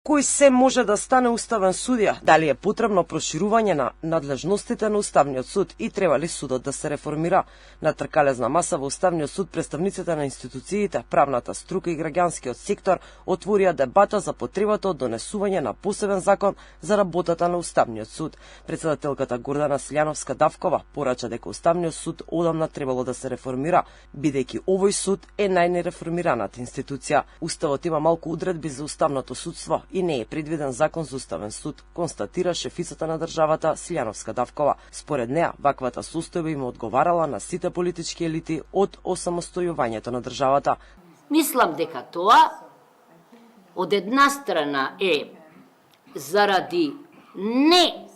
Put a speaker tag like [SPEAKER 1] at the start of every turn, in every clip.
[SPEAKER 1] Кој се може да стане уставен судија? Дали е потребно проширување на надлежностите на Уставниот суд и треба ли судот да се реформира? На тркалезна маса во Уставниот суд представниците на институциите, правната струка и граѓанскиот сектор отворија дебата за потребата од донесување на посебен закон за работата на Уставниот суд. Председателката Гордана Силјановска-Давкова порача дека Уставниот суд одамна требало да се реформира, бидејќи овој суд е најнереформираната институција. Уставот има малку одредби за уставното судство и не е предвиден закон за Уставен суд, констатира шефицата на државата Силјановска-Давкова. Според неа, ваквата состојба им одговарала на сите политички елити од осамостојувањето на државата.
[SPEAKER 2] Мислам дека тоа од една страна е заради не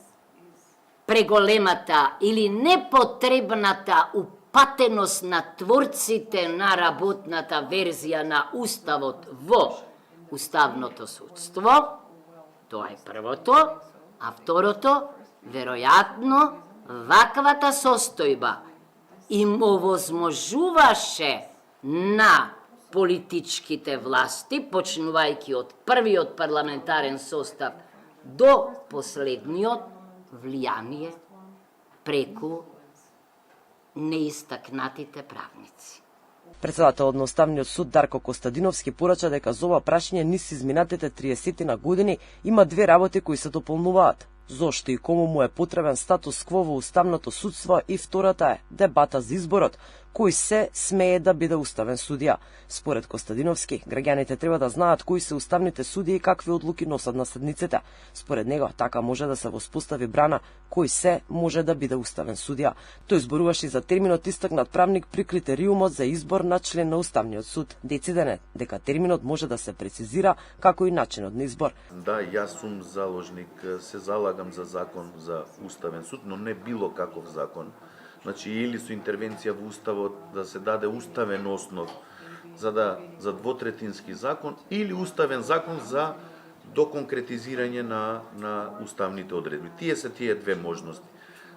[SPEAKER 2] преголемата или непотребната упатеност на творците на работната верзија на Уставот во Уставното судство, тоа е првото, а второто, веројатно, ваквата состојба им овозможуваше на политичките власти, почнувајќи од првиот парламентарен состав до последниот, влијание преку неистакнатите правници.
[SPEAKER 1] Председателот на Уставниот суд Дарко Костадиновски порача дека за ова прашање низ изминатите 30 години има две работи кои се дополнуваат. Зошто и кому му е потребен статус кво во Уставното судство и втората е дебата за изборот, кој се смее да биде уставен судија. Според Костадиновски, граѓаните треба да знаат кои се уставните судии и какви одлуки носат наследниците. Според него, така може да се воспостави брана кој се може да биде уставен судија. Тој зборуваше за терминот истакнат правник при критериумот за избор на член на Уставниот суд. Дециден е дека терминот може да се прецизира како и начинот на избор.
[SPEAKER 3] Да, јас сум заложник, се залагам за закон за Уставен суд, но не било каков закон. Значи, или со интервенција во Уставот да се даде уставен основ за двотретински закон, или уставен закон за доконкретизирање на уставните одредби. Тие се тие две можности.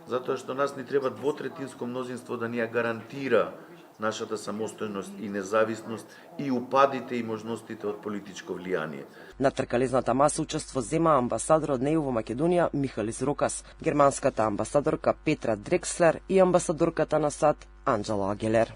[SPEAKER 3] Затоа што нас ни треба двотретинско мнозинство да ни ја гарантира нашата самостојност и независност и упадите и можностите од политичко влијание.
[SPEAKER 1] На тркалезната маса учество зема амбасадор од НЕУ во Македонија Михалис Рокас, германската амбасадорка Петра Дрекслер и амбасадорката на САД Анџела Агелер.